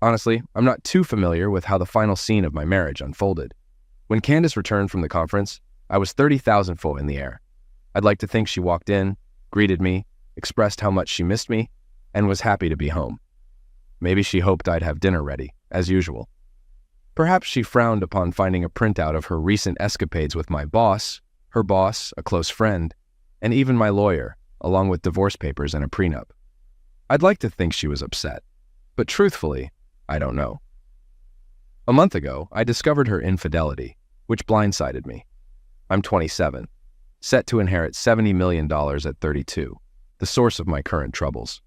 Honestly, I'm not too familiar with how the final scene of my marriage unfolded. When Candace returned from the conference, I was 30,000 foot in the air. I'd like to think she walked in, greeted me, expressed how much she missed me, and was happy to be home. Maybe she hoped I'd have dinner ready, as usual. Perhaps she frowned upon finding a printout of her recent escapades with my boss, her boss, a close friend, and even my lawyer, along with divorce papers and a prenup. I'd like to think she was upset, but truthfully, I don't know. A month ago, I discovered her infidelity, which blindsided me. I'm 27, set to inherit $70 million at 32, the source of my current troubles.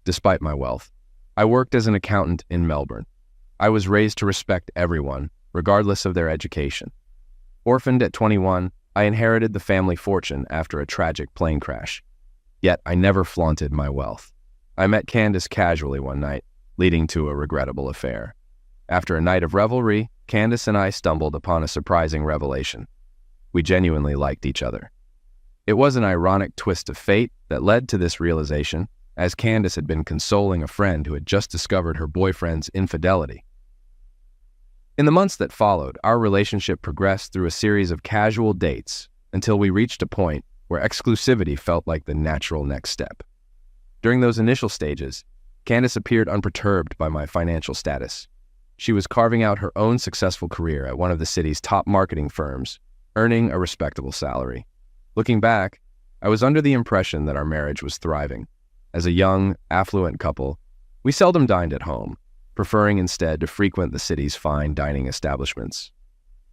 Despite my wealth, I worked as an accountant in Melbourne. I was raised to respect everyone, regardless of their education. Orphaned at 21, I inherited the family fortune after a tragic plane crash. Yet I never flaunted my wealth. I met Candace casually one night, leading to a regrettable affair. After a night of revelry, Candace and I stumbled upon a surprising revelation. We genuinely liked each other. It was an ironic twist of fate that led to this realization, as Candace had been consoling a friend who had just discovered her boyfriend's infidelity. In the months that followed, our relationship progressed through a series of casual dates until we reached a point where exclusivity felt like the natural next step. During those initial stages, Candace appeared unperturbed by my financial status. She was carving out her own successful career at one of the city's top marketing firms, earning a respectable salary. Looking back, I was under the impression that our marriage was thriving. As a young, affluent couple, we seldom dined at home, preferring instead to frequent the city's fine dining establishments.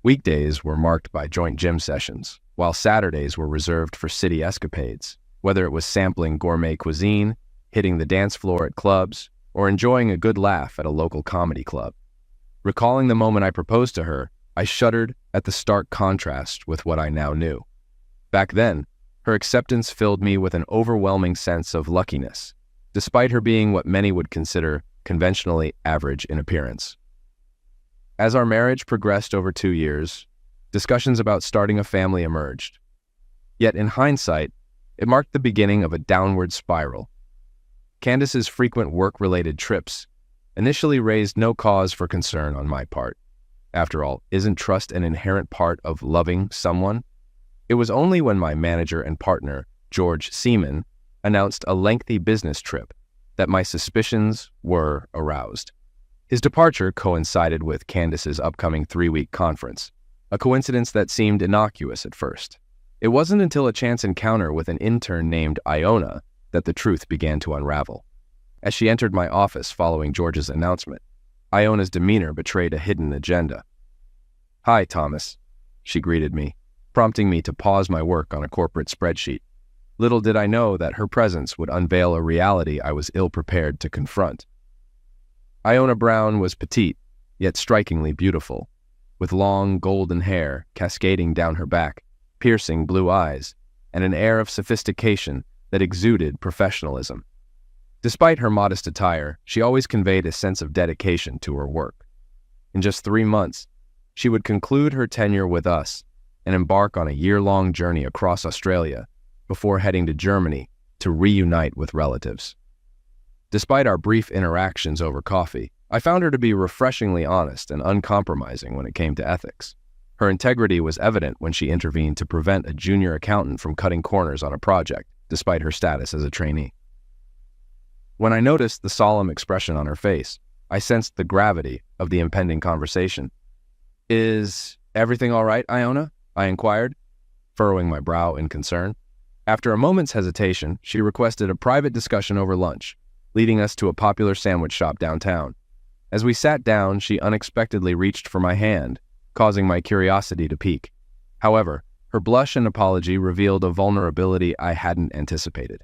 Weekdays were marked by joint gym sessions, while Saturdays were reserved for city escapades, whether it was sampling gourmet cuisine, hitting the dance floor at clubs, or enjoying a good laugh at a local comedy club. Recalling the moment I proposed to her, I shuddered at the stark contrast with what I now knew. Back then, her acceptance filled me with an overwhelming sense of luckiness, despite her being what many would consider conventionally average in appearance. As our marriage progressed over 2 years, discussions about starting a family emerged. Yet in hindsight, it marked the beginning of a downward spiral. Candace's frequent work-related trips initially raised no cause for concern on my part. After all, isn't trust an inherent part of loving someone? It was only when my manager and partner, George Seaman, announced a lengthy business trip that my suspicions were aroused. His departure coincided with Candace's upcoming 3-week conference, a coincidence that seemed innocuous at first. It wasn't until a chance encounter with an intern named Iona that the truth began to unravel. As she entered my office following George's announcement, Iona's demeanor betrayed a hidden agenda. "Hi, Thomas," she greeted me, prompting me to pause my work on a corporate spreadsheet. Little did I know that her presence would unveil a reality I was ill-prepared to confront. Iona Brown was petite, yet strikingly beautiful, with long golden hair cascading down her back, piercing blue eyes, and an air of sophistication that exuded professionalism. Despite her modest attire, she always conveyed a sense of dedication to her work. In just 3 months, she would conclude her tenure with us and embark on a year-long journey across Australia before heading to Germany to reunite with relatives. Despite our brief interactions over coffee, I found her to be refreshingly honest and uncompromising when it came to ethics. Her integrity was evident when she intervened to prevent a junior accountant from cutting corners on a project, despite her status as a trainee. When I noticed the solemn expression on her face, I sensed the gravity of the impending conversation. "Is everything all right, Iona?" I inquired, furrowing my brow in concern. After a moment's hesitation, she requested a private discussion over lunch, leading us to a popular sandwich shop downtown. As we sat down, she unexpectedly reached for my hand, causing my curiosity to pique. However, her blush and apology revealed a vulnerability I hadn't anticipated.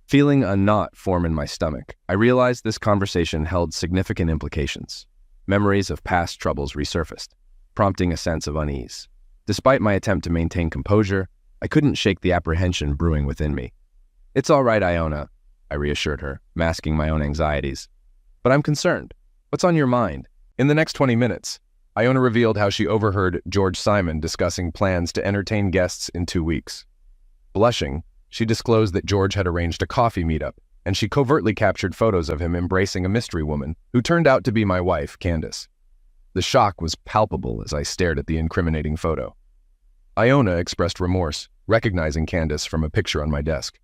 Feeling a knot form in my stomach, I realized this conversation held significant implications. Memories of past troubles resurfaced, prompting a sense of unease. Despite my attempt to maintain composure, I couldn't shake the apprehension brewing within me. "It's all right, Iona," I reassured her, masking my own anxieties. "But I'm concerned. What's on your mind?" In the next 20 minutes, Iona revealed how she overheard George Simon discussing plans to entertain guests in 2 weeks. Blushing, she disclosed that George had arranged a coffee meetup and she covertly captured photos of him embracing a mystery woman who turned out to be my wife, Candace. The shock was palpable as I stared at the incriminating photo. Iona expressed remorse, recognizing Candace from a picture on my desk.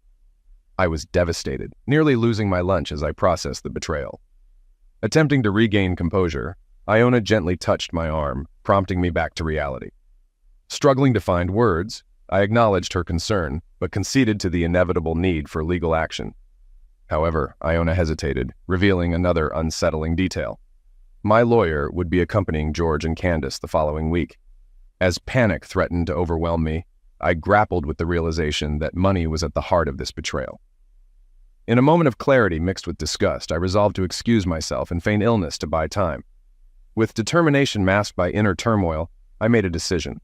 I was devastated, nearly losing my lunch as I processed the betrayal. Attempting to regain composure, Iona gently touched my arm, prompting me back to reality. Struggling to find words, I acknowledged her concern, but conceded to the inevitable need for legal action. However, Iona hesitated, revealing another unsettling detail. My lawyer would be accompanying George and Candace the following week. As panic threatened to overwhelm me, I grappled with the realization that money was at the heart of this betrayal. In a moment of clarity mixed with disgust, I resolved to excuse myself and feign illness to buy time. With determination masked by inner turmoil, I made a decision.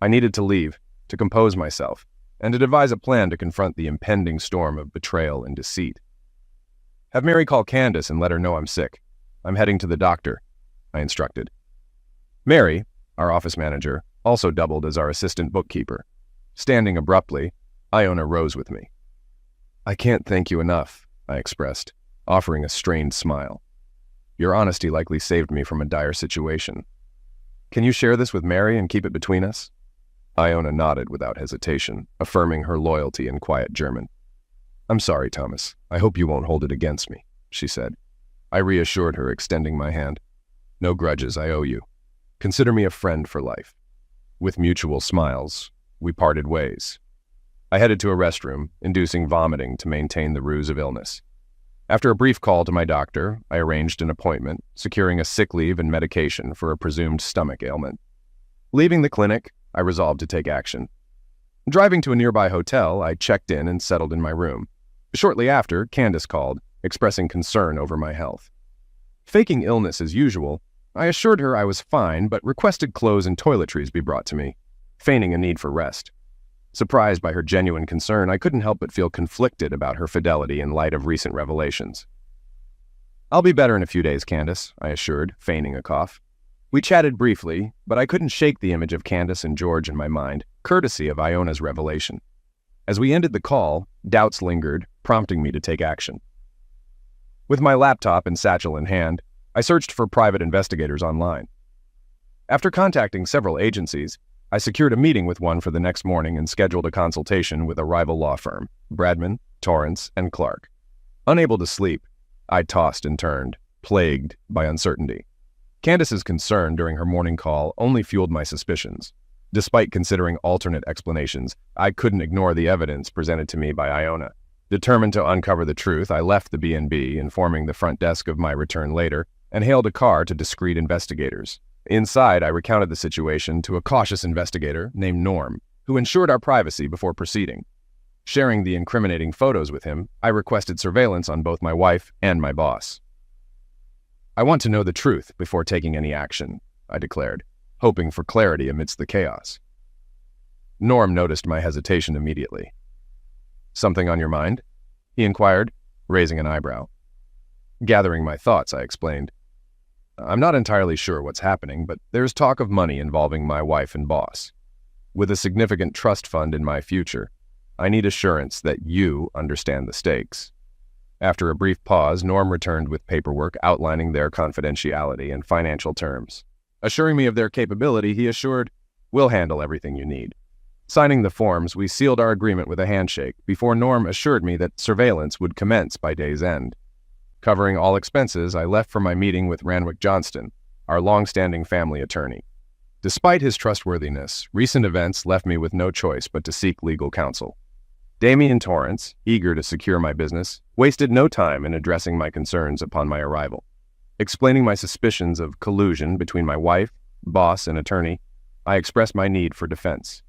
I needed to leave, to compose myself, and to devise a plan to confront the impending storm of betrayal and deceit. Have Mary call Candace and let her know I'm sick. I'm heading to the doctor, I instructed. Mary, our office manager, also doubled as our assistant bookkeeper. Standing abruptly, Iona rose with me. I can't thank you enough, I expressed, offering a strained smile. Your honesty likely saved me from a dire situation. Can you share this with Mary and keep it between us? Iona nodded without hesitation, affirming her loyalty in quiet German. I'm sorry, Thomas. I hope you won't hold it against me, she said. I reassured her, extending my hand. No grudges, I owe you. Consider me a friend for life. With mutual smiles, we parted ways. I headed to a restroom, inducing vomiting to maintain the ruse of illness. After a brief call to my doctor, I arranged an appointment, securing a sick leave and medication for a presumed stomach ailment. Leaving the clinic, I resolved to take action. Driving to a nearby hotel, I checked in and settled in my room. Shortly after, Candace called, expressing concern over my health. Faking illness as usual, I assured her I was fine, but requested clothes and toiletries be brought to me, feigning a need for rest. Surprised by her genuine concern, I couldn't help but feel conflicted about her fidelity in light of recent revelations. I'll be better in a few days, Candace, I assured, feigning a cough. We chatted briefly, but I couldn't shake the image of Candace and George in my mind, courtesy of Iona's revelation. As we ended the call, doubts lingered, prompting me to take action. With my laptop and satchel in hand, I searched for private investigators online. After contacting several agencies, I secured a meeting with one for the next morning and scheduled a consultation with a rival law firm, Bradman, Torrance, and Clark. Unable to sleep, I tossed and turned, plagued by uncertainty. Candace's concern during her morning call only fueled my suspicions. Despite considering alternate explanations, I couldn't ignore the evidence presented to me by Iona. Determined to uncover the truth, I left the B&B, informing the front desk of my return later, and hailed a car to discreet investigators. Inside, I recounted the situation to a cautious investigator named Norm, who ensured our privacy before proceeding. Sharing the incriminating photos with him, I requested surveillance on both my wife and my boss. I want to know the truth before taking any action, I declared, hoping for clarity amidst the chaos. Norm noticed my hesitation immediately. Something on your mind? He inquired, raising an eyebrow. Gathering my thoughts, I explained. I'm not entirely sure what's happening, but there's talk of money involving my wife and boss. With a significant trust fund in my future, I need assurance that you understand the stakes. After a brief pause, Norm returned with paperwork outlining their confidentiality and financial terms. Assuring me of their capability, he assured, "We'll handle everything you need." Signing the forms, we sealed our agreement with a handshake before Norm assured me that surveillance would commence by day's end. Covering all expenses, I left for my meeting with Ranwick Johnston, our long-standing family attorney. Despite his trustworthiness, recent events left me with no choice but to seek legal counsel. Damien Torrance, eager to secure my business, wasted no time in addressing my concerns upon my arrival. Explaining my suspicions of collusion between my wife, boss, and attorney, I expressed my need for defense.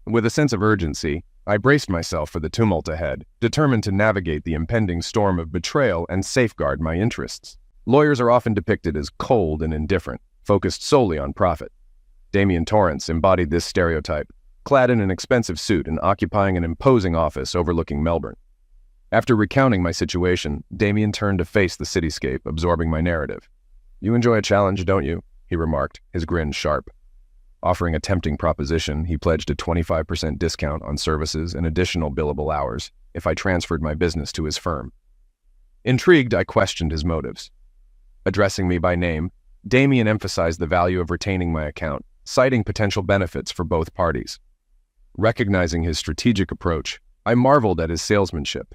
With a sense of urgency, I braced myself for the tumult ahead, determined to navigate the impending storm of betrayal and safeguard my interests. Lawyers are often depicted as cold and indifferent, focused solely on profit. Damien Torrance embodied this stereotype, clad in an expensive suit and occupying an imposing office overlooking Melbourne. After recounting my situation, Damien turned to face the cityscape, absorbing my narrative. "You enjoy a challenge, don't you?" he remarked, his grin sharp. Offering a tempting proposition, he pledged a 25% discount on services and additional billable hours if I transferred my business to his firm. Intrigued, I questioned his motives. Addressing me by name, Damien emphasized the value of retaining my account, citing potential benefits for both parties. Recognizing his strategic approach, I marveled at his salesmanship.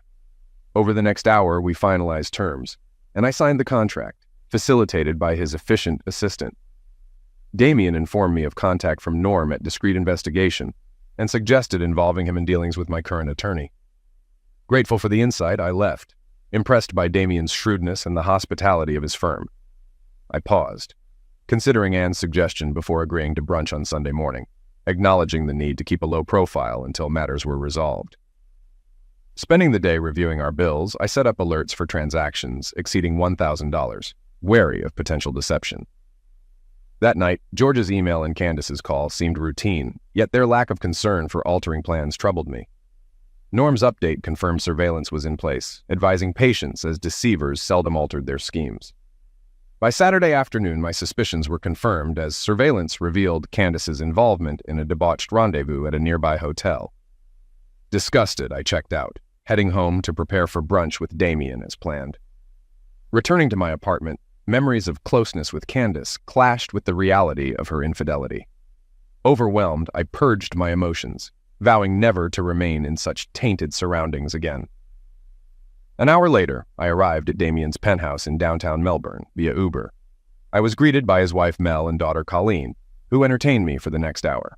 Over the next hour, we finalized terms, and I signed the contract, facilitated by his efficient assistant. Damien informed me of contact from Norm at Discreet Investigation and suggested involving him in dealings with my current attorney. Grateful for the insight, I left, impressed by Damien's shrewdness and the hospitality of his firm. I paused, considering Anne's suggestion before agreeing to brunch on Sunday morning, acknowledging the need to keep a low profile until matters were resolved. Spending the day reviewing our bills, I set up alerts for transactions exceeding $1,000, wary of potential deception. That night, George's email and Candace's call seemed routine, yet their lack of concern for altering plans troubled me. Norm's update confirmed surveillance was in place, advising patience as deceivers seldom altered their schemes. By Saturday afternoon, my suspicions were confirmed as surveillance revealed Candace's involvement in a debauched rendezvous at a nearby hotel. Disgusted, I checked out, heading home to prepare for brunch with Damien as planned. Returning to my apartment, memories of closeness with Candace clashed with the reality of her infidelity. Overwhelmed, I purged my emotions, vowing never to remain in such tainted surroundings again. An hour later, I arrived at Damien's penthouse in downtown Melbourne via Uber. I was greeted by his wife Mel and daughter Colleen, who entertained me for the next hour.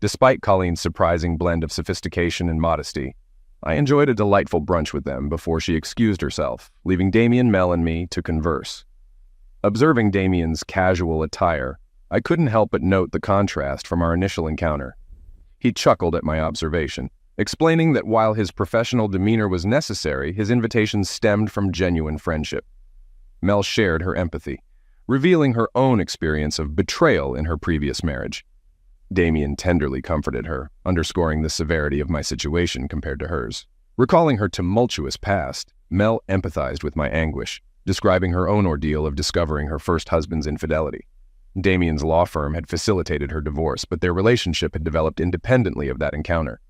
Despite Colleen's surprising blend of sophistication and modesty, I enjoyed a delightful brunch with them before she excused herself, leaving Damien, Mel, and me to converse. Observing Damien's casual attire, I couldn't help but note the contrast from our initial encounter. He chuckled at my observation, explaining that while his professional demeanor was necessary, his invitation stemmed from genuine friendship. Mel shared her empathy, revealing her own experience of betrayal in her previous marriage. Damien tenderly comforted her, underscoring the severity of my situation compared to hers. Recalling her tumultuous past, Mel empathized with my anguish, describing her own ordeal of discovering her first husband's infidelity. Damien's law firm had facilitated her divorce, but their relationship had developed independently of that encounter.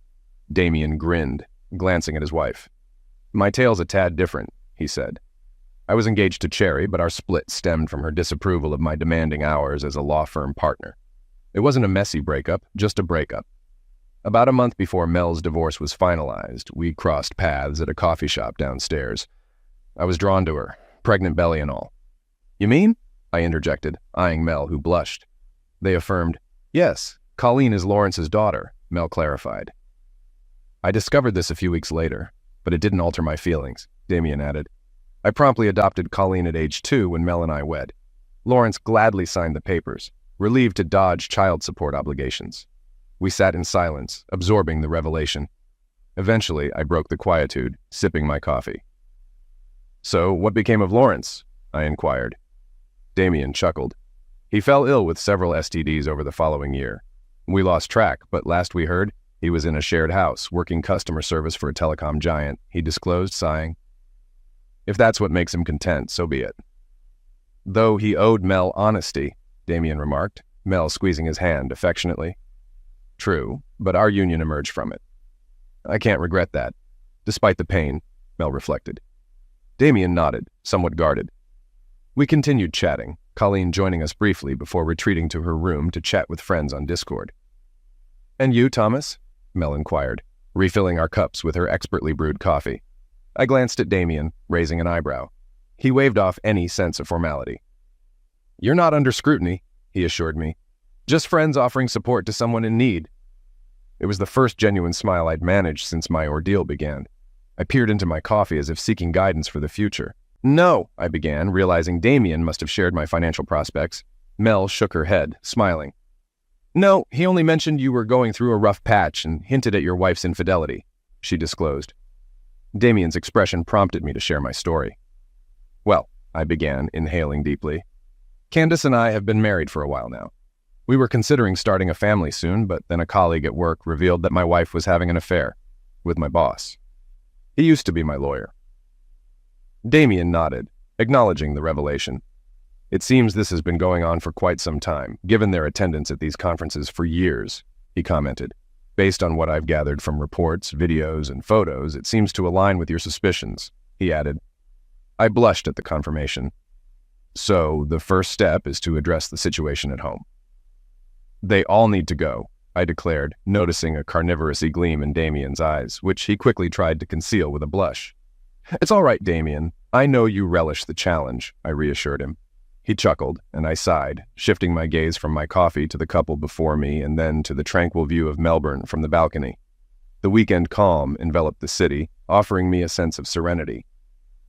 Damien grinned, glancing at his wife. "My tale's a tad different," he said. "I was engaged to Cherry, but our split stemmed from her disapproval of my demanding hours as a law firm partner. It wasn't a messy breakup, just a breakup. About a month before Mel's divorce was finalized, we crossed paths at a coffee shop downstairs. I was drawn to her, pregnant belly and all." "You mean?" I interjected, eyeing Mel, who blushed. They affirmed, "Yes, Colleen is Lawrence's daughter," Mel clarified. "I discovered this a few weeks later, but it didn't alter my feelings," Damien added. "I promptly adopted Colleen at age 2 when Mel and I wed. Lawrence gladly signed the papers, relieved to dodge child support obligations. We sat in silence, absorbing the revelation. Eventually, I broke the quietude, sipping my coffee. "So, what became of Lawrence?" I inquired. Damien chuckled. "He fell ill with several STDs over the following year. We lost track, but last we heard, he was in a shared house, working customer service for a telecom giant," he disclosed, sighing. "If that's what makes him content, so be it." "Though he owed Mel honesty," Damien remarked, Mel squeezing his hand affectionately. "True, but our union emerged from it." "I can't regret that, despite the pain," Mel reflected. Damien nodded, somewhat guarded. We continued chatting, Colleen joining us briefly before retreating to her room to chat with friends on Discord. "And you, Thomas?" Mel inquired, refilling our cups with her expertly brewed coffee. I glanced at Damien, raising an eyebrow. He waved off any sense of formality. "You're not under scrutiny," he assured me. "Just friends offering support to someone in need." It was the first genuine smile I'd managed since my ordeal began. I peered into my coffee as if seeking guidance for the future. "No," I began, realizing Damien must have shared my financial prospects. Mel shook her head, smiling. "No, he only mentioned you were going through a rough patch and hinted at your wife's infidelity," she disclosed. Damien's expression prompted me to share my story. "Well," I began, inhaling deeply, "Candace and I have been married for a while now. We were considering starting a family soon, but then a colleague at work revealed that my wife was having an affair with my boss. He used to be my lawyer." Damien nodded, acknowledging the revelation. "It seems this has been going on for quite some time, given their attendance at these conferences for years," he commented. "Based on what I've gathered from reports, videos, and photos, it seems to align with your suspicions," he added. I blushed at the confirmation. So, the first step is to address the situation at home. They all need to go, I declared, noticing a carnivorous gleam in Damien's eyes, which he quickly tried to conceal with a blush. It's all right, Damien. I know you relish the challenge, I reassured him. He chuckled, and I sighed, shifting my gaze from my coffee to the couple before me and then to the tranquil view of Melbourne from the balcony. The weekend calm enveloped the city, offering me a sense of serenity.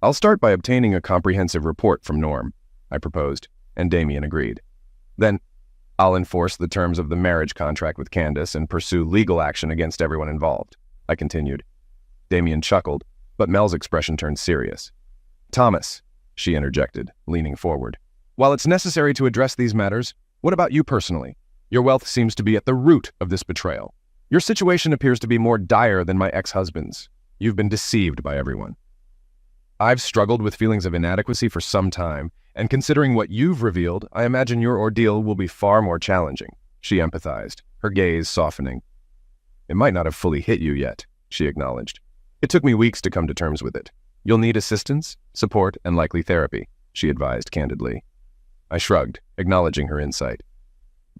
I'll start by obtaining a comprehensive report from Norm, I proposed, and Damien agreed. Then, I'll enforce the terms of the marriage contract with Candace and pursue legal action against everyone involved, I continued. Damien chuckled, but Mel's expression turned serious. Thomas, she interjected, leaning forward. While it's necessary to address these matters, what about you personally? Your wealth seems to be at the root of this betrayal. Your situation appears to be more dire than my ex-husband's. You've been deceived by everyone. I've struggled with feelings of inadequacy for some time, and considering what you've revealed, I imagine your ordeal will be far more challenging, she empathized, her gaze softening. It might not have fully hit you yet, she acknowledged. It took me weeks to come to terms with it. You'll need assistance, support, and likely therapy, she advised candidly. I shrugged, acknowledging her insight.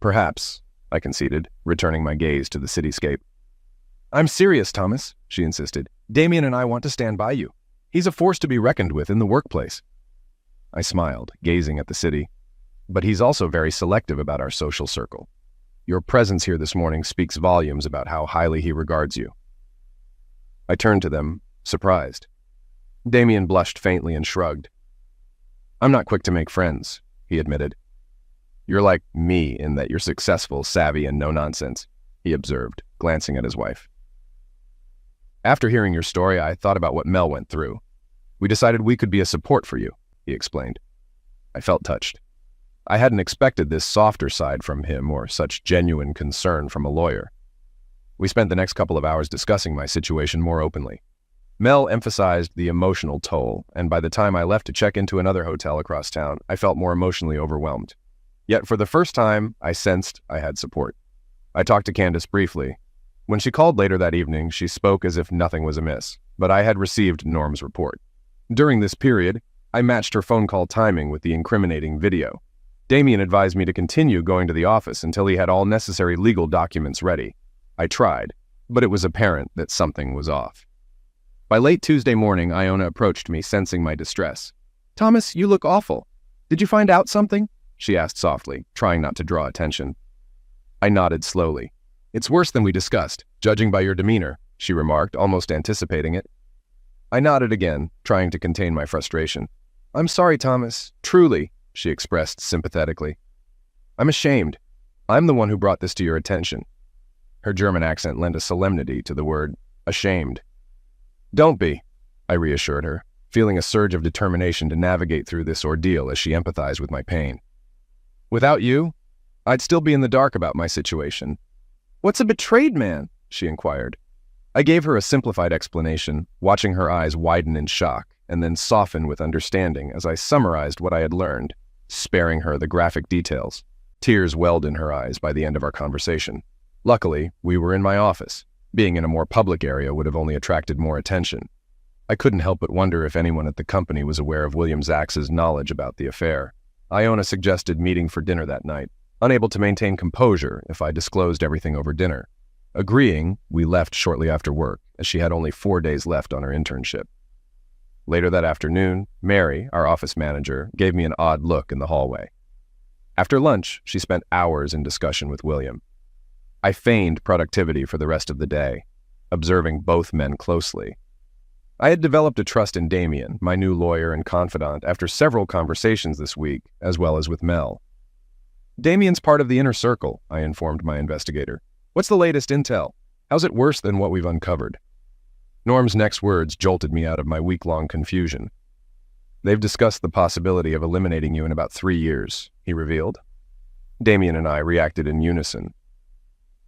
Perhaps, I conceded, returning my gaze to the cityscape. I'm serious, Thomas, she insisted. Damien and I want to stand by you. He's a force to be reckoned with in the workplace. I smiled, gazing at the city. But he's also very selective about our social circle. Your presence here this morning speaks volumes about how highly he regards you. I turned to them, surprised. Damien blushed faintly and shrugged. I'm not quick to make friends, he admitted. You're like me in that you're successful, savvy, and no-nonsense, he observed, glancing at his wife. After hearing your story, I thought about what Mel went through. We decided we could be a support for you, he explained. I felt touched. I hadn't expected this softer side from him or such genuine concern from a lawyer. We spent the next couple of hours discussing my situation more openly. Mel emphasized the emotional toll, and by the time I left to check into another hotel across town, I felt more emotionally overwhelmed. Yet for the first time, I sensed I had support. I talked to Candace briefly. When she called later that evening, she spoke as if nothing was amiss, but I had received Norm's report. During this period, I matched her phone call timing with the incriminating video. Damien advised me to continue going to the office until he had all necessary legal documents ready. I tried, but it was apparent that something was off. By late Tuesday morning, Iona approached me, sensing my distress. Thomas, you look awful. Did you find out something? She asked softly, trying not to draw attention. I nodded slowly. It's worse than we discussed, judging by your demeanor, she remarked, almost anticipating it. I nodded again, trying to contain my frustration. I'm sorry, Thomas. Truly, she expressed sympathetically. I'm ashamed. I'm the one who brought this to your attention. Her German accent lent a solemnity to the word ashamed. Don't be, I reassured her, feeling a surge of determination to navigate through this ordeal as she empathized with my pain. Without you, I'd still be in the dark about my situation. What's a betrayed man? She inquired. I gave her a simplified explanation, watching her eyes widen in shock and then soften with understanding as I summarized what I had learned, sparing her the graphic details. Tears welled in her eyes by the end of our conversation. Luckily, we were in my office. Being in a more public area would have only attracted more attention. I couldn't help but wonder if anyone at the company was aware of William Zax's knowledge about the affair. Iona suggested meeting for dinner that night, unable to maintain composure if I disclosed everything over dinner. Agreeing, we left shortly after work, as she had only 4 days left on her internship. Later that afternoon, Mary, our office manager, gave me an odd look in the hallway. After lunch, she spent hours in discussion with William. I feigned productivity for the rest of the day, observing both men closely. I had developed a trust in Damien, my new lawyer and confidant, after several conversations this week, as well as with Mel. Damien's part of the inner circle, I informed my investigator. What's the latest intel? How's it worse than what we've uncovered? Norm's next words jolted me out of my week-long confusion. They've discussed the possibility of eliminating you in about 3 years, he revealed. Damien and I reacted in unison.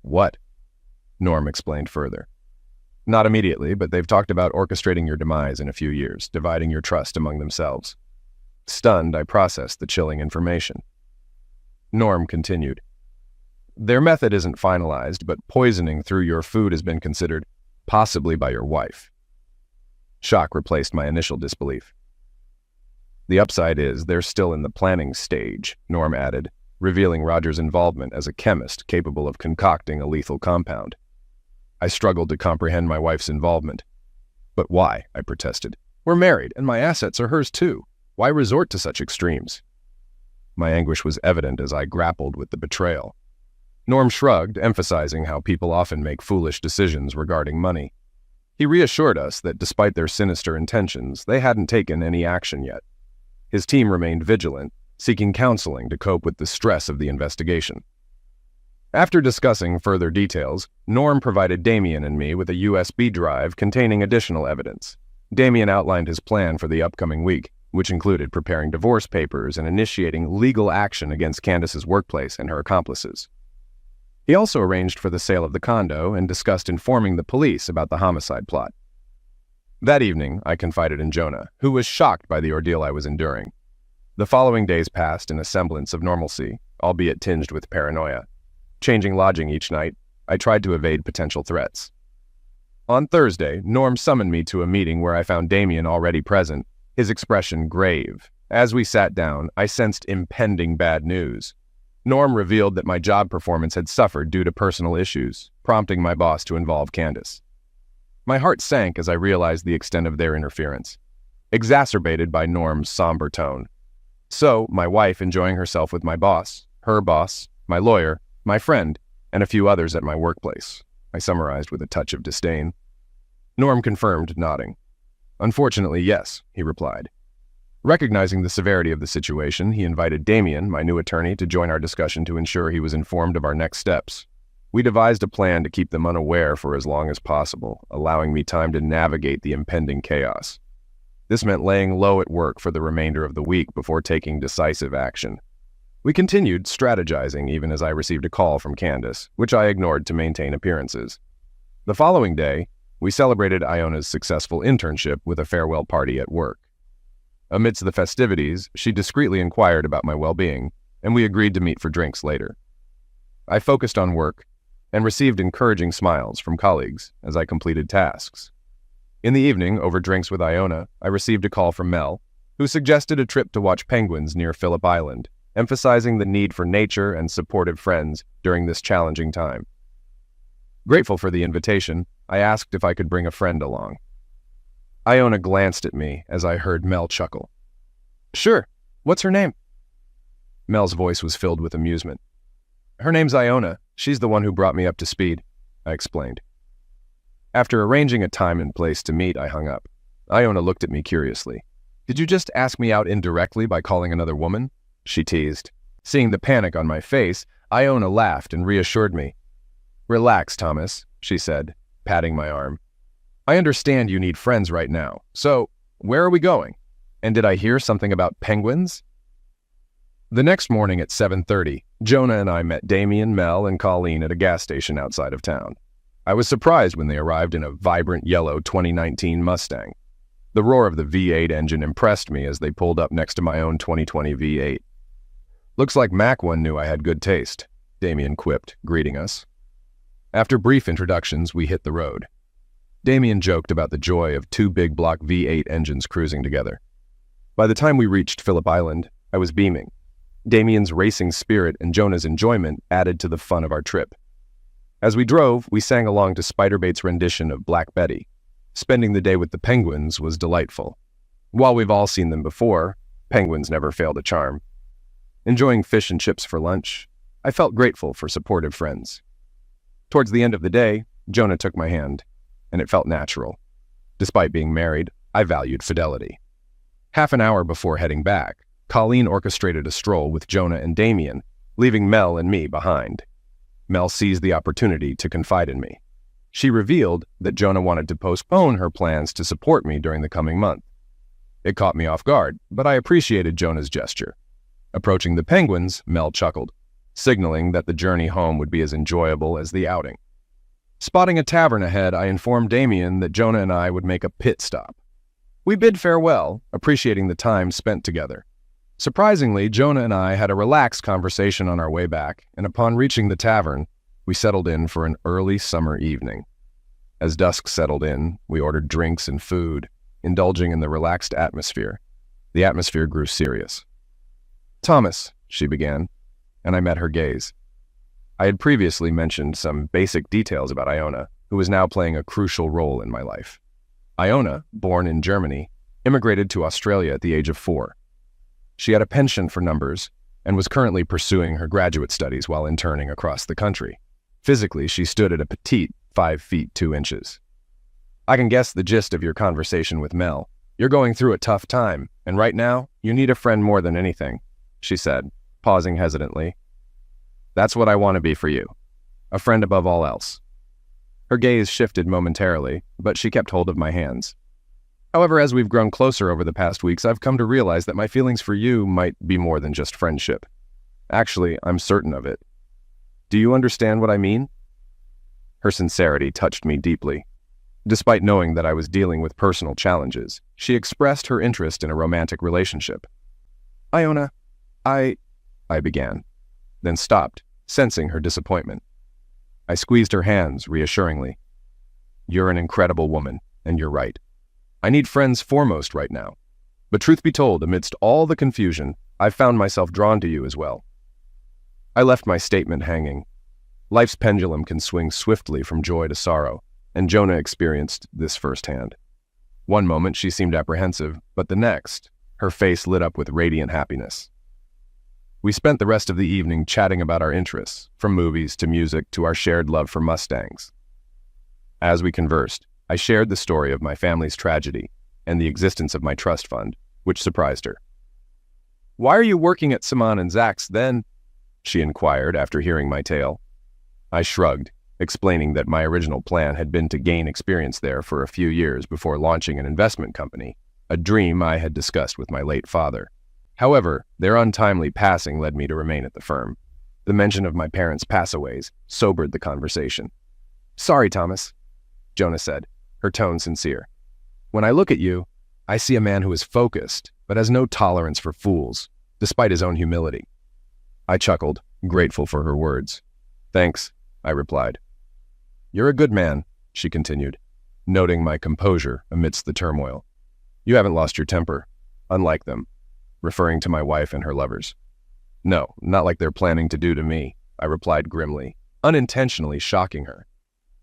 What? Norm explained further. Not immediately, but they've talked about orchestrating your demise in a few years, dividing your trust among themselves. Stunned, I processed the chilling information. Norm continued. Their method isn't finalized, but poisoning through your food has been considered, possibly by your wife. Shock replaced my initial disbelief. The upside is they're still in the planning stage, Norm added, revealing Roger's involvement as a chemist capable of concocting a lethal compound. I struggled to comprehend my wife's involvement. But why? I protested. We're married, and my assets are hers too. Why resort to such extremes? My anguish was evident as I grappled with the betrayal. Norm shrugged, emphasizing how people often make foolish decisions regarding money. He reassured us that despite their sinister intentions, they hadn't taken any action yet. His team remained vigilant, seeking counseling to cope with the stress of the investigation. After discussing further details, Norm provided Damien and me with a USB drive containing additional evidence. Damien outlined his plan for the upcoming week, which included preparing divorce papers and initiating legal action against Candace's workplace and her accomplices. He also arranged for the sale of the condo and discussed informing the police about the homicide plot. That evening, I confided in Jonah, who was shocked by the ordeal I was enduring. The following days passed in a semblance of normalcy, albeit tinged with paranoia. Changing lodging each night, I tried to evade potential threats. On Thursday, Norm summoned me to a meeting where I found Damien already present, his expression grave. As we sat down, I sensed impending bad news. Norm revealed that my job performance had suffered due to personal issues, prompting my boss to involve Candace. My heart sank as I realized the extent of their interference, exacerbated by Norm's somber tone. So, my wife enjoying herself with my boss, her boss, my lawyer, my friend, and a few others at my workplace, I summarized with a touch of disdain. Norm confirmed, nodding. Unfortunately, yes, he replied. Recognizing the severity of the situation, he invited Damien, my new attorney, to join our discussion to ensure he was informed of our next steps. We devised a plan to keep them unaware for as long as possible, allowing me time to navigate the impending chaos. This meant laying low at work for the remainder of the week before taking decisive action. We continued strategizing even as I received a call from Candace, which I ignored to maintain appearances. The following day, we celebrated Iona's successful internship with a farewell party at work. Amidst the festivities, she discreetly inquired about my well-being, and we agreed to meet for drinks later. I focused on work and received encouraging smiles from colleagues as I completed tasks. In the evening, over drinks with Iona, I received a call from Mel, who suggested a trip to watch penguins near Phillip Island, emphasizing the need for nature and supportive friends during this challenging time. Grateful for the invitation, I asked if I could bring a friend along. Iona glanced at me as I heard Mel chuckle. Sure, what's her name? Mel's voice was filled with amusement. Her name's Iona. She's the one who brought me up to speed, I explained. After arranging a time and place to meet, I hung up. Iona looked at me curiously. Did you just ask me out indirectly by calling another woman? She teased. Seeing the panic on my face, Iona laughed and reassured me. Relax, Thomas, she said, patting my arm. I understand you need friends right now, so where are we going? And did I hear something about penguins? The next morning at 7:30, Jonah and I met Damien, Mel, and Colleen at a gas station outside of town. I was surprised when they arrived in a vibrant yellow 2019 Mustang. The roar of the V8 engine impressed me as they pulled up next to my own 2020 V8. Looks like Mac one knew I had good taste, Damien quipped, greeting us. After brief introductions, we hit the road. Damien joked about the joy of two big block V8 engines cruising together. By the time we reached Phillip Island, I was beaming. Damien's racing spirit and Jonah's enjoyment added to the fun of our trip. As we drove, we sang along to Spiderbait's rendition of Black Betty. Spending the day with the penguins was delightful. While we've all seen them before, penguins never fail to charm. Enjoying fish and chips for lunch, I felt grateful for supportive friends. Towards the end of the day, Jonah took my hand, and it felt natural. Despite being married, I valued fidelity. Half an hour before heading back, Colleen orchestrated a stroll with Jonah and Damien, leaving Mel and me behind. Mel seized the opportunity to confide in me. She revealed that Jonah wanted to postpone her plans to support me during the coming month. It caught me off guard, but I appreciated Jonah's gesture. Approaching the penguins, Mel chuckled, signaling that the journey home would be as enjoyable as the outing. Spotting a tavern ahead, I informed Damien that Jonah and I would make a pit stop. We bid farewell, appreciating the time spent together. Surprisingly, Jonah and I had a relaxed conversation on our way back, and upon reaching the tavern, we settled in for an early summer evening. As dusk settled in, we ordered drinks and food, indulging in the relaxed atmosphere. The atmosphere grew serious. "Thomas," she began, and I met her gaze. I had previously mentioned some basic details about Iona, who was now playing a crucial role in my life. Iona, born in Germany, immigrated to Australia at the age of 4. She had a penchant for numbers and was currently pursuing her graduate studies while interning across the country. Physically, she stood at a petite 5 feet 2 inches. "I can guess the gist of your conversation with Mel. You're going through a tough time, and right now, you need a friend more than anything," she said, pausing hesitantly. "That's what I want to be for you. A friend above all else." Her gaze shifted momentarily, but she kept hold of my hands. "However, as we've grown closer over the past weeks, I've come to realize that my feelings for you might be more than just friendship. Actually, I'm certain of it. Do you understand what I mean?" Her sincerity touched me deeply. Despite knowing that I was dealing with personal challenges, she expressed her interest in a romantic relationship. "Iona, I began, then stopped, sensing her disappointment. I squeezed her hands reassuringly. "You're an incredible woman, and you're right. I need friends foremost right now. But truth be told, amidst all the confusion, I've found myself drawn to you as well." I left my statement hanging. Life's pendulum can swing swiftly from joy to sorrow, and Jonah experienced this firsthand. One moment she seemed apprehensive, but the next, her face lit up with radiant happiness. We spent the rest of the evening chatting about our interests, from movies to music to our shared love for Mustangs. As we conversed, I shared the story of my family's tragedy and the existence of my trust fund, which surprised her. "Why are you working at Simon and Zach's then?" she inquired after hearing my tale. I shrugged, explaining that my original plan had been to gain experience there for a few years before launching an investment company, a dream I had discussed with my late father. However, their untimely passing led me to remain at the firm. The mention of my parents' passaways sobered the conversation. "Sorry, Thomas," Jonah said, her tone sincere. "When I look at you, I see a man who is focused, but has no tolerance for fools, despite his own humility." I chuckled, grateful for her words. "Thanks," I replied. "You're a good man," she continued, noting my composure amidst the turmoil. "You haven't lost your temper, unlike them," referring to my wife and her lovers. "No, not like they're planning to do to me," I replied grimly, unintentionally shocking her.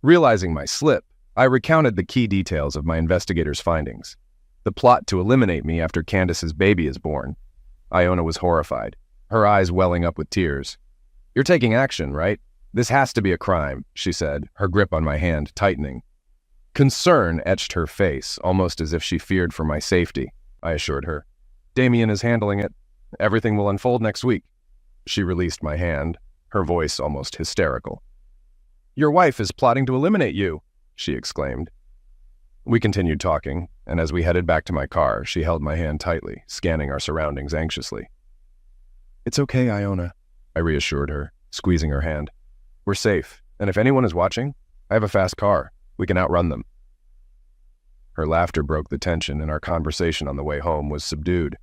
Realizing my slip, I recounted the key details of my investigator's findings. The plot to eliminate me after Candace's baby is born. Iona was horrified, her eyes welling up with tears. "You're taking action, right? This has to be a crime," she said, her grip on my hand tightening. Concern etched her face, almost as if she feared for my safety, I assured her. "Damien is handling it. Everything will unfold next week." She released my hand, her voice almost hysterical. "Your wife is plotting to eliminate you," she exclaimed. We continued talking, and as we headed back to my car, she held my hand tightly, scanning our surroundings anxiously. "It's okay, Iona," I reassured her, squeezing her hand. "We're safe, and if anyone is watching, I have a fast car. We can outrun them." Her laughter broke the tension, and our conversation on the way home was subdued.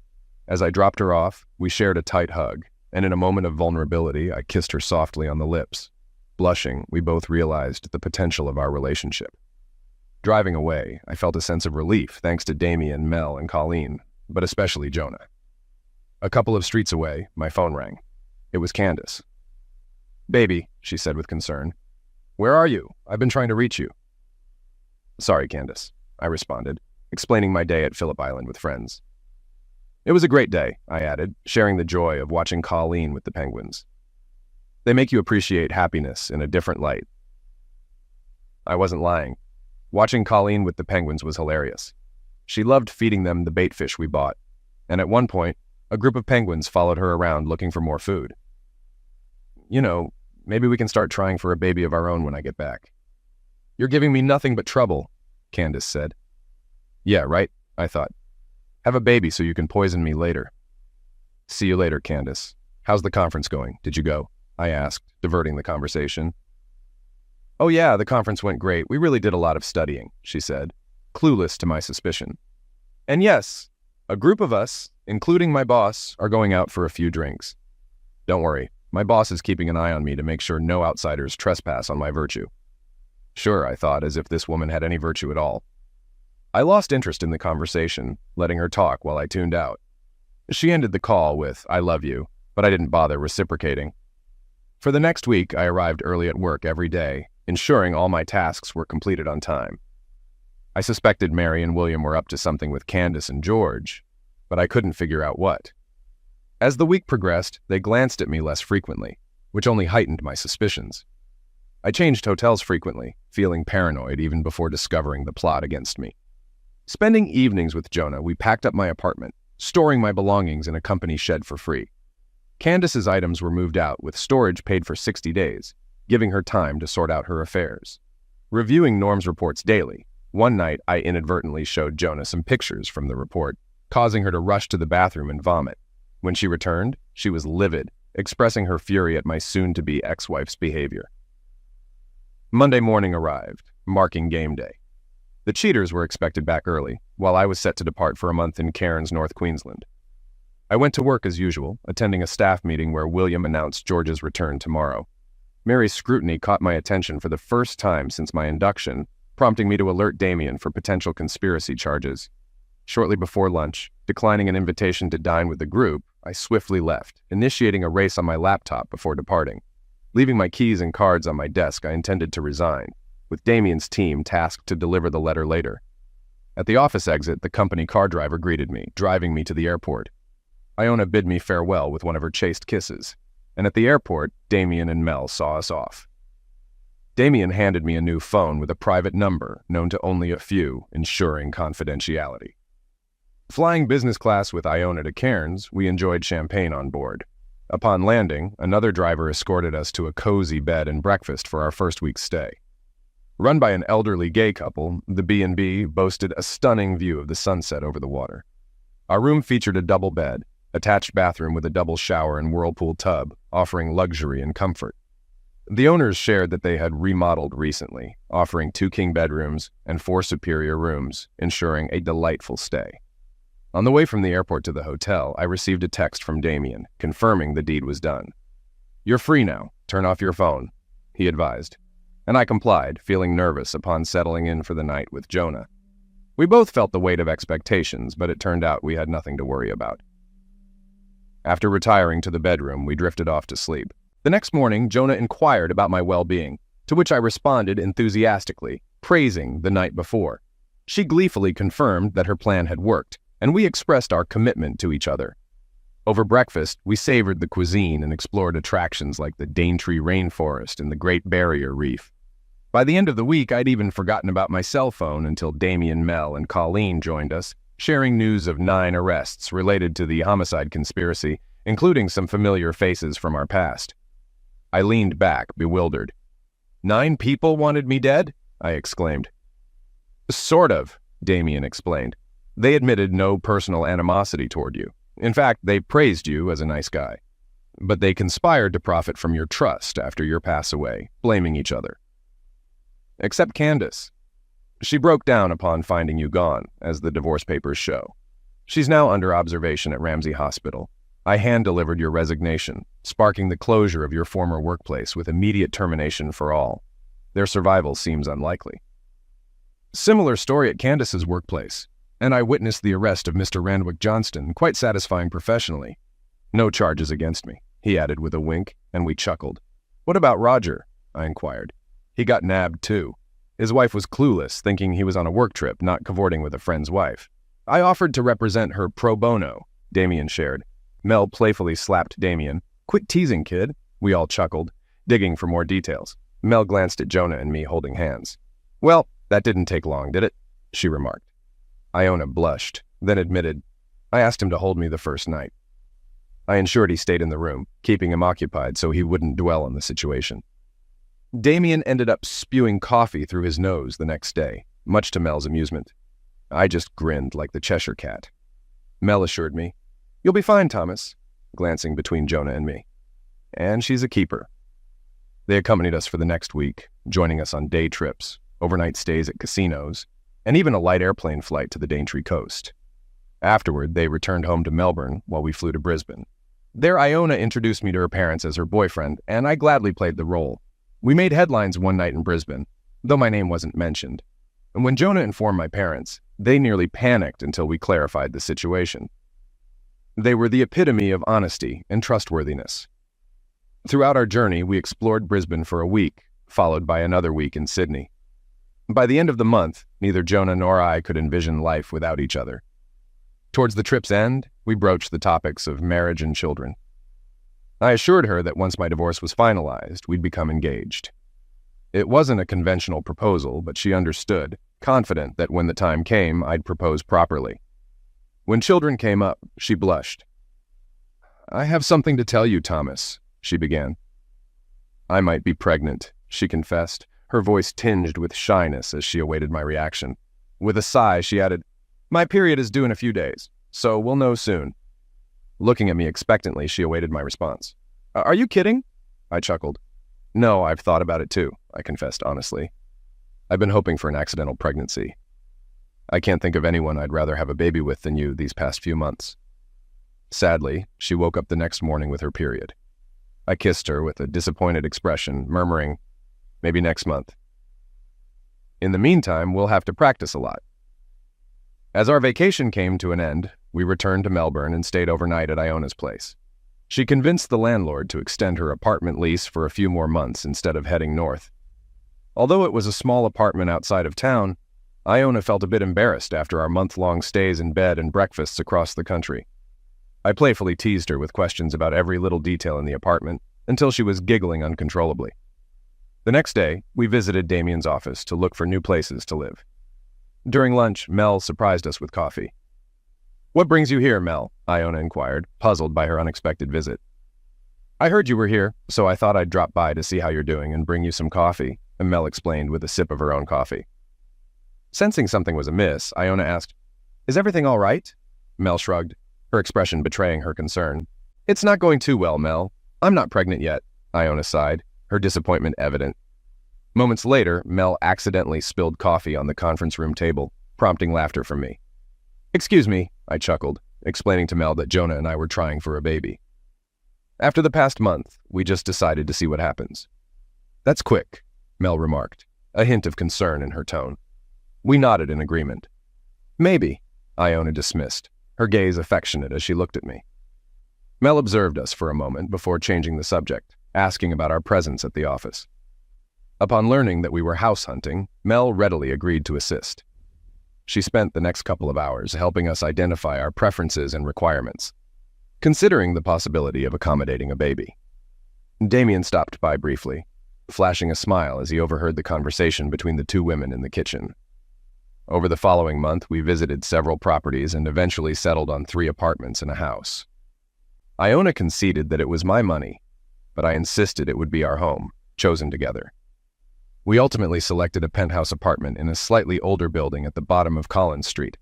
As I dropped her off, we shared a tight hug, and in a moment of vulnerability, I kissed her softly on the lips. Blushing, we both realized the potential of our relationship. Driving away, I felt a sense of relief thanks to Damien, Mel, and Colleen, but especially Jonah. A couple of streets away, my phone rang. It was Candace. "Baby," she said with concern. "Where are you? I've been trying to reach you." "Sorry, Candace," I responded, explaining my day at Phillip Island with friends. "It was a great day," I added, sharing the joy of watching Colleen with the penguins. "They make you appreciate happiness in a different light." I wasn't lying. Watching Colleen with the penguins was hilarious. She loved feeding them the bait fish we bought, and at one point, a group of penguins followed her around looking for more food. "You know, maybe we can start trying for a baby of our own when I get back." "You're giving me nothing but trouble," Candace said. "Yeah, right," I thought. "Have a baby so you can poison me later." "See you later, Candace. How's the conference going? Did you go?" I asked, diverting the conversation. "Oh yeah, the conference went great. We really did a lot of studying," she said, clueless to my suspicion. "And yes, a group of us, including my boss, are going out for a few drinks. Don't worry, my boss is keeping an eye on me to make sure no outsiders trespass on my virtue." Sure, I thought, as if this woman had any virtue at all. I lost interest in the conversation, letting her talk while I tuned out. She ended the call with, "I love you," but I didn't bother reciprocating. For the next week, I arrived early at work every day, ensuring all my tasks were completed on time. I suspected Mary and William were up to something with Candace and George, but I couldn't figure out what. As the week progressed, they glanced at me less frequently, which only heightened my suspicions. I changed hotels frequently, feeling paranoid even before discovering the plot against me. Spending evenings with Jonah, we packed up my apartment, storing my belongings in a company shed for free. Candace's items were moved out with storage paid for 60 days, giving her time to sort out her affairs. Reviewing Norm's reports daily, one night I inadvertently showed Jonah some pictures from the report, causing her to rush to the bathroom and vomit. When she returned, she was livid, expressing her fury at my soon-to-be ex-wife's behavior. Monday morning arrived, marking game day. The cheaters were expected back early, while I was set to depart for a month in Cairns, North Queensland. I went to work as usual, attending a staff meeting where William announced George's return tomorrow. Mary's scrutiny caught my attention for the first time since my induction, prompting me to alert Damien for potential conspiracy charges. Shortly before lunch, declining an invitation to dine with the group, I swiftly left, initiating a race on my laptop before departing. Leaving my keys and cards on my desk, I intended to resign, with Damien's team tasked to deliver the letter later. At the office exit, the company car driver greeted me, driving me to the airport. Iona bid me farewell with one of her chaste kisses, and at the airport, Damien and Mel saw us off. Damien handed me a new phone with a private number known to only a few, ensuring confidentiality. Flying business class with Iona to Cairns, we enjoyed champagne on board. Upon landing, another driver escorted us to a cozy bed and breakfast for our first week's stay. Run by an elderly gay couple, the B&B boasted a stunning view of the sunset over the water. Our room featured a double bed, attached bathroom with a double shower and whirlpool tub, offering luxury and comfort. The owners shared that they had remodeled recently, offering 2 king bedrooms and 4 superior rooms, ensuring a delightful stay. On the way from the airport to the hotel, I received a text from Damien, confirming the deed was done. "You're free now. Turn off your phone," he advised. And I complied, feeling nervous upon settling in for the night with Jonah. We both felt the weight of expectations, but it turned out we had nothing to worry about. After retiring to the bedroom, we drifted off to sleep. The next morning, Jonah inquired about my well-being, to which I responded enthusiastically, praising the night before. She gleefully confirmed that her plan had worked, and we expressed our commitment to each other. Over breakfast, we savored the cuisine and explored attractions like the Daintree Rainforest and the Great Barrier Reef. By the end of the week, I'd even forgotten about my cell phone until Damien, Mel, and Colleen joined us, sharing news of 9 arrests related to the homicide conspiracy, including some familiar faces from our past. I leaned back, bewildered. 9 people wanted me dead? I exclaimed. Sort of, Damien explained. They admitted no personal animosity toward you. In fact, they praised you as a nice guy. But they conspired to profit from your trust after your pass away, blaming each other. Except Candace. She broke down upon finding you gone, as the divorce papers show. She's now under observation at Ramsey Hospital. I hand-delivered your resignation, sparking the closure of your former workplace with immediate termination for all. Their survival seems unlikely. Similar story at Candace's workplace, and I witnessed the arrest of Mr. Randwick Johnston, quite satisfying professionally. No charges against me, he added with a wink, and we chuckled. What about Roger? I inquired. He got nabbed too. His wife was clueless, thinking he was on a work trip, not cavorting with a friend's wife. I offered to represent her pro bono, Damien shared. Mel playfully slapped Damien. Quit teasing, kid. We all chuckled, digging for more details. Mel glanced at Jonah and me holding hands. Well, that didn't take long, did it? She remarked. Iona blushed, then admitted, I asked him to hold me the first night. I ensured he stayed in the room, keeping him occupied so he wouldn't dwell on the situation. Damien ended up spewing coffee through his nose the next day, much to Mel's amusement. I just grinned like the Cheshire Cat. Mel assured me, You'll be fine, Thomas, glancing between Jonah and me. And she's a keeper. They accompanied us for the next week, joining us on day trips, overnight stays at casinos, and even a light airplane flight to the Daintree coast. Afterward, they returned home to Melbourne while we flew to Brisbane. There, Iona introduced me to her parents as her boyfriend, and I gladly played the role. We made headlines one night in Brisbane, though my name wasn't mentioned. And when Jonah informed my parents, they nearly panicked until we clarified the situation. They were the epitome of honesty and trustworthiness. Throughout our journey, we explored Brisbane for a week, followed by another week in Sydney. By the end of the month, neither Jonah nor I could envision life without each other. Towards the trip's end, we broached the topics of marriage and children. I assured her that once my divorce was finalized, we'd become engaged. It wasn't a conventional proposal, but she understood, confident that when the time came, I'd propose properly. When children came up, she blushed. "I have something to tell you, Thomas," she began. "I might be pregnant," she confessed, her voice tinged with shyness as she awaited my reaction. With a sigh, she added, "My period is due in a few days, so we'll know soon." Looking at me expectantly, she awaited my response. "Are you kidding?" I chuckled. "No, I've thought about it too," I confessed honestly. "I've been hoping for an accidental pregnancy. I can't think of anyone I'd rather have a baby with than you these past few months." Sadly, she woke up the next morning with her period. I kissed her with a disappointed expression, murmuring, "Maybe next month. In the meantime, we'll have to practice a lot." As our vacation came to an end, we returned to Melbourne and stayed overnight at Iona's place. She convinced the landlord to extend her apartment lease for a few more months instead of heading north. Although it was a small apartment outside of town, Iona felt a bit embarrassed after our month-long stays in bed and breakfasts across the country. I playfully teased her with questions about every little detail in the apartment until she was giggling uncontrollably. The next day, we visited Damien's office to look for new places to live. During lunch, Mel surprised us with coffee. "What brings you here, Mel?" Iona inquired, puzzled by her unexpected visit. "I heard you were here, so I thought I'd drop by to see how you're doing and bring you some coffee," Mel explained with a sip of her own coffee. Sensing something was amiss, Iona asked, "Is everything all right?" Mel shrugged, her expression betraying her concern. "It's not going too well, Mel. I'm not pregnant yet," Iona sighed, her disappointment evident. Moments later, Mel accidentally spilled coffee on the conference room table, prompting laughter from me. "Excuse me," I chuckled, explaining to Mel that Jonah and I were trying for a baby. "After the past month, we just decided to see what happens." "That's quick," Mel remarked, a hint of concern in her tone. We nodded in agreement. "Maybe," Iona dismissed, her gaze affectionate as she looked at me. Mel observed us for a moment before changing the subject, asking about our presence at the office. Upon learning that we were house hunting, Mel readily agreed to assist. She spent the next couple of hours helping us identify our preferences and requirements, considering the possibility of accommodating a baby. Damien stopped by briefly, flashing a smile as he overheard the conversation between the two women in the kitchen. Over the following month, we visited several properties and eventually settled on 3 apartments and a house. Iona conceded that it was my money, but I insisted it would be our home, chosen together. We ultimately selected a penthouse apartment in a slightly older building at the bottom of Collins Street.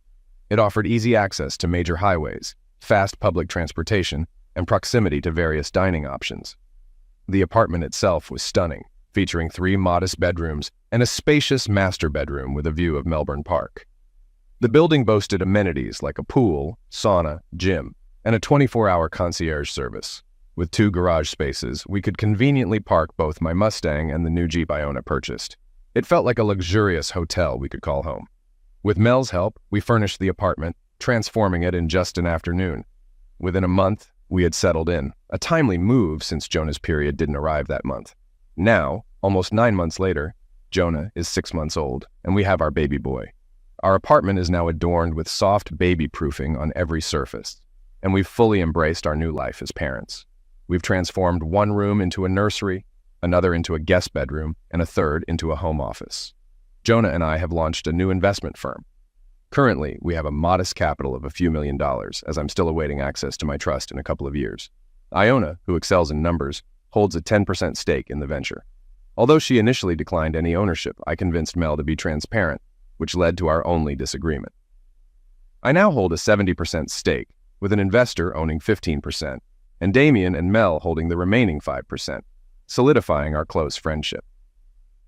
It offered easy access to major highways, fast public transportation, and proximity to various dining options. The apartment itself was stunning, featuring 3 modest bedrooms and a spacious master bedroom with a view of Melbourne Park. The building boasted amenities like a pool, sauna, gym, and a 24-hour concierge service. With 2 garage spaces, we could conveniently park both my Mustang and the new Jeep Iona purchased. It felt like a luxurious hotel we could call home. With Mel's help, we furnished the apartment, transforming it in just an afternoon. Within a month, we had settled in, a timely move since Jonah's period didn't arrive that month. Now, almost 9 months later, Jonah is 6 months old, and we have our baby boy. Our apartment is now adorned with soft baby proofing on every surface, and we've fully embraced our new life as parents. We've transformed one room into a nursery, another into a guest bedroom, and a third into a home office. Jonah and I have launched a new investment firm. Currently, we have a modest capital of a few $1,000,000, as I'm still awaiting access to my trust in a couple of years. Iona, who excels in numbers, holds a 10% stake in the venture. Although she initially declined any ownership, I convinced Mel to be transparent, which led to our only disagreement. I now hold a 70% stake, with an investor owning 15%, and Damien and Mel holding the remaining 5%, solidifying our close friendship.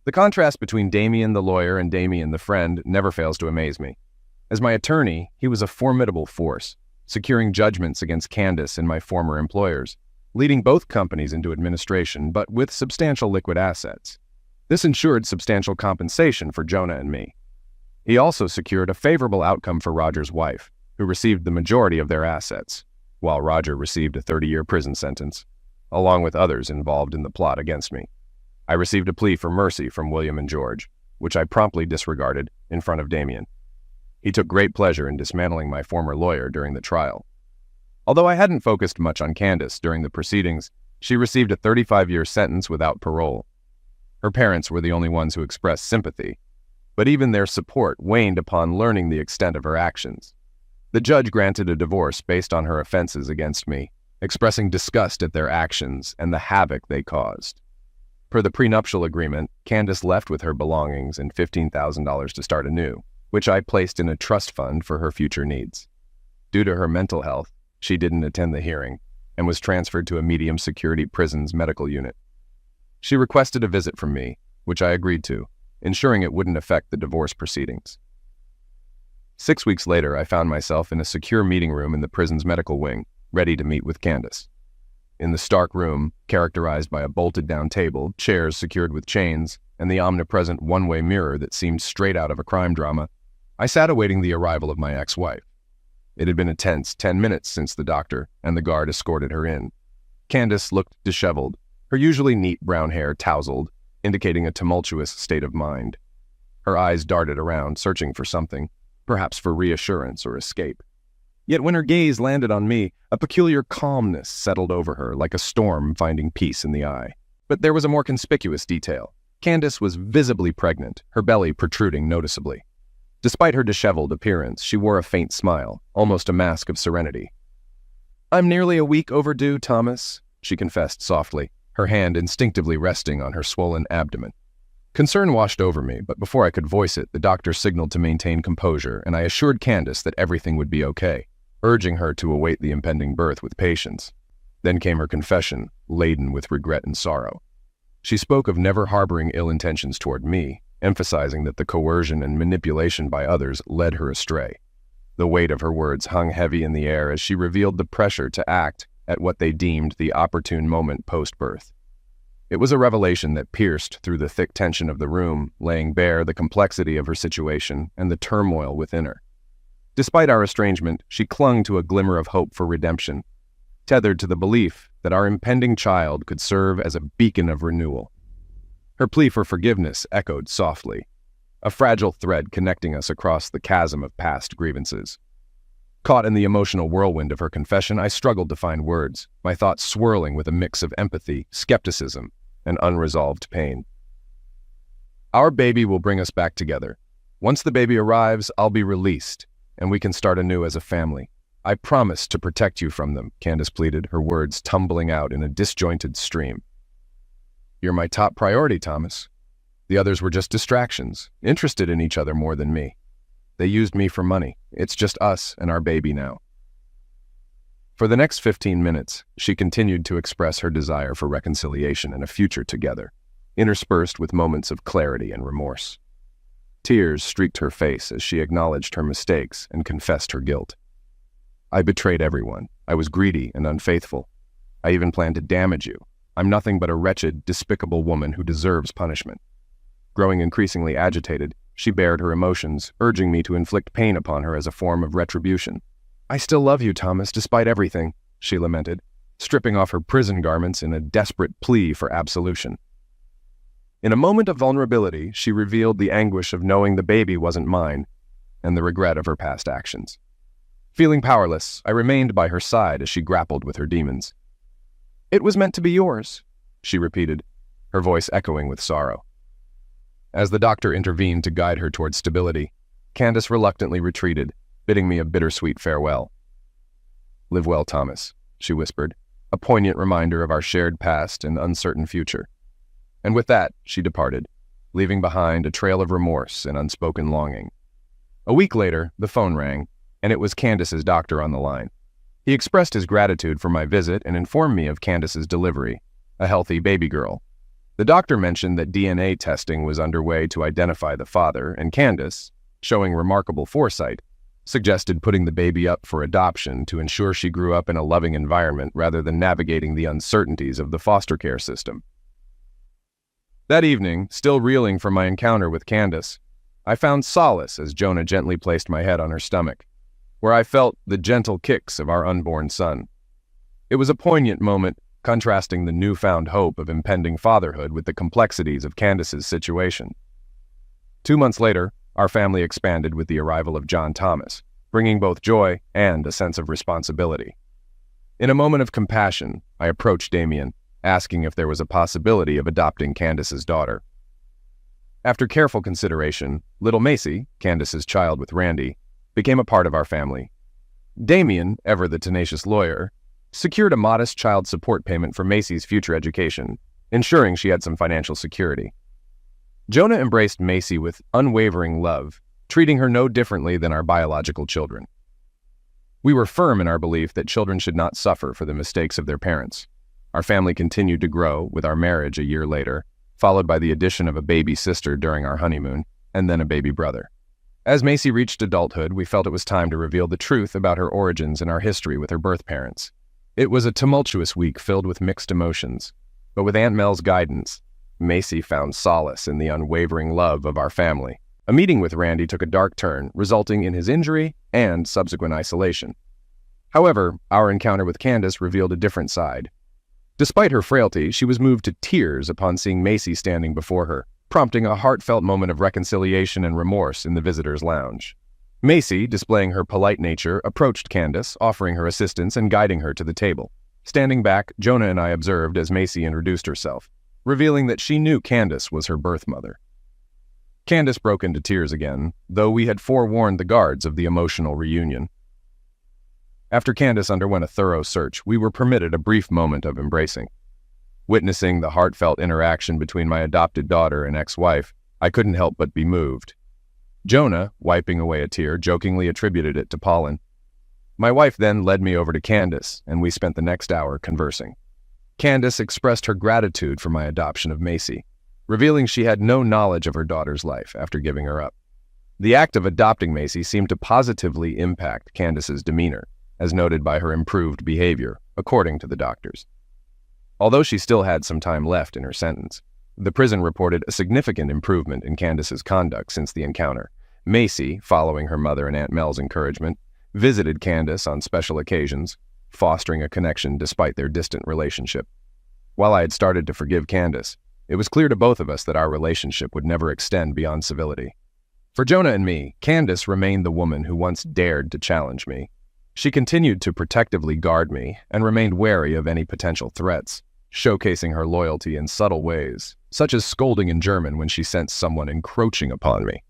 The contrast between Damien the lawyer and Damien the friend never fails to amaze me. As my attorney, he was a formidable force, securing judgments against Candace and my former employers, leading both companies into administration, but with substantial liquid assets. This ensured substantial compensation for Jonah and me. He also secured a favorable outcome for Roger's wife, who received the majority of their assets. while Roger received a 30-year prison sentence, along with others involved in the plot against me. I received a plea for mercy from William and George, which I promptly disregarded in front of Damien. He took great pleasure in dismantling my former lawyer during the trial. Although I hadn't focused much on Candace during the proceedings, she received a 35-year sentence without parole. Her parents were the only ones who expressed sympathy, but even their support waned upon learning the extent of her actions. The judge granted a divorce based on her offenses against me, expressing disgust at their actions and the havoc they caused. Per the prenuptial agreement, Candace left with her belongings and $15,000 to start anew, which I placed in a trust fund for her future needs. Due to her mental health, she didn't attend the hearing and was transferred to a medium-security prison's medical unit. She requested a visit from me, which I agreed to, ensuring it wouldn't affect the divorce proceedings. 6 weeks later, I found myself in a secure meeting room in the prison's medical wing, ready to meet with Candace. In the stark room, characterized by a bolted-down table, chairs secured with chains, and the omnipresent one-way mirror that seemed straight out of a crime drama, I sat awaiting the arrival of my ex-wife. It had been a tense 10 minutes since the doctor and the guard escorted her in. Candace looked disheveled, her usually neat brown hair tousled, indicating a tumultuous state of mind. Her eyes darted around, searching for something, perhaps for reassurance or escape. Yet when her gaze landed on me, a peculiar calmness settled over her, like a storm finding peace in the eye. But there was a more conspicuous detail. Candace was visibly pregnant, her belly protruding noticeably. Despite her disheveled appearance, she wore a faint smile, almost a mask of serenity. "I'm nearly a week overdue, Thomas," she confessed softly, her hand instinctively resting on her swollen abdomen. Concern washed over me, but before I could voice it, the doctor signaled to maintain composure, and I assured Candace that everything would be okay, urging her to await the impending birth with patience. Then came her confession, laden with regret and sorrow. She spoke of never harboring ill intentions toward me, emphasizing that the coercion and manipulation by others led her astray. The weight of her words hung heavy in the air as she revealed the pressure to act at what they deemed the opportune moment post-birth. It was a revelation that pierced through the thick tension of the room, laying bare the complexity of her situation and the turmoil within her. Despite our estrangement, she clung to a glimmer of hope for redemption, tethered to the belief that our impending child could serve as a beacon of renewal. Her plea for forgiveness echoed softly, a fragile thread connecting us across the chasm of past grievances. Caught in the emotional whirlwind of her confession, I struggled to find words, my thoughts swirling with a mix of empathy, skepticism, and unresolved pain. "Our baby will bring us back together. Once the baby arrives, I'll be released, and we can start anew as a family. I promise to protect you from them," Candace pleaded, her words tumbling out in a disjointed stream. "You're my top priority, Thomas. The others were just distractions, interested in each other more than me. They used me for money. It's just us and our baby now." For the next 15 minutes, she continued to express her desire for reconciliation and a future together, interspersed with moments of clarity and remorse. Tears streaked her face as she acknowledged her mistakes and confessed her guilt. "I betrayed everyone. I was greedy and unfaithful. I even planned to damage you. I'm nothing but a wretched, despicable woman who deserves punishment." Growing increasingly agitated, she bared her emotions, urging me to inflict pain upon her as a form of retribution. "I still love you, Thomas, despite everything," she lamented, stripping off her prison garments in a desperate plea for absolution. In a moment of vulnerability, she revealed the anguish of knowing the baby wasn't mine, and the regret of her past actions. Feeling powerless, I remained by her side as she grappled with her demons. "It was meant to be yours," she repeated, her voice echoing with sorrow. As the doctor intervened to guide her toward stability, Candace reluctantly retreated, bidding me a bittersweet farewell. "Live well, Thomas," she whispered, a poignant reminder of our shared past and uncertain future. And with that, she departed, leaving behind a trail of remorse and unspoken longing. A week later, the phone rang, and it was Candace's doctor on the line. He expressed his gratitude for my visit and informed me of Candace's delivery, a healthy baby girl. The doctor mentioned that DNA testing was underway to identify the father, and Candace, showing remarkable foresight, suggested putting the baby up for adoption to ensure she grew up in a loving environment rather than navigating the uncertainties of the foster care system. That evening, still reeling from my encounter with Candace, I found solace as Jonah gently placed my head on her stomach. where I felt the gentle kicks of our unborn son. It was a poignant moment, contrasting the newfound hope of impending fatherhood with the complexities of Candace's situation. 2 months later, our family expanded with the arrival of John Thomas, bringing both joy and a sense of responsibility. In a moment of compassion, I approached Damien, asking if there was a possibility of adopting Candace's daughter. After careful consideration, little Macy, Candace's child with Randy, became a part of our family. Damien, ever the tenacious lawyer, secured a modest child support payment for Macy's future education, ensuring she had some financial security. Jonah embraced Macy with unwavering love, treating her no differently than our biological children. We were firm in our belief that children should not suffer for the mistakes of their parents. Our family continued to grow, with our marriage a year later, followed by the addition of a baby sister during our honeymoon, and then a baby brother. As Macy reached adulthood, we felt it was time to reveal the truth about her origins and our history with her birth parents. It was a tumultuous week filled with mixed emotions, but with Aunt Mel's guidance, Macy found solace in the unwavering love of our family. A meeting with Randy took a dark turn, resulting in his injury and subsequent isolation. However, our encounter with Candace revealed a different side. Despite her frailty, she was moved to tears upon seeing Macy standing before her, prompting a heartfelt moment of reconciliation and remorse in the visitors' lounge. Macy, displaying her polite nature, approached Candace, offering her assistance and guiding her to the table. Standing back, Jonah and I observed as Macy introduced herself, revealing that she knew Candace was her birth mother. Candace broke into tears again, though we had forewarned the guards of the emotional reunion. After Candace underwent a thorough search, we were permitted a brief moment of embracing. Witnessing the heartfelt interaction between my adopted daughter and ex-wife, I couldn't help but be moved. Jonah, wiping away a tear, jokingly attributed it to pollen. My wife then led me over to Candace, and we spent the next hour conversing. Candace expressed her gratitude for my adoption of Macy, revealing she had no knowledge of her daughter's life after giving her up. The act of adopting Macy seemed to positively impact Candace's demeanor, as noted by her improved behavior, according to the doctors. Although she still had some time left in her sentence, the prison reported a significant improvement in Candace's conduct since the encounter. Macy, following her mother and Aunt Mel's encouragement, visited Candace on special occasions, fostering a connection despite their distant relationship. While I had started to forgive Candace, it was clear to both of us that our relationship would never extend beyond civility. For Jonah and me, Candace remained the woman who once dared to challenge me. She continued to protectively guard me and remained wary of any potential threats, showcasing her loyalty in subtle ways, such as scolding in German when she sensed someone encroaching upon me.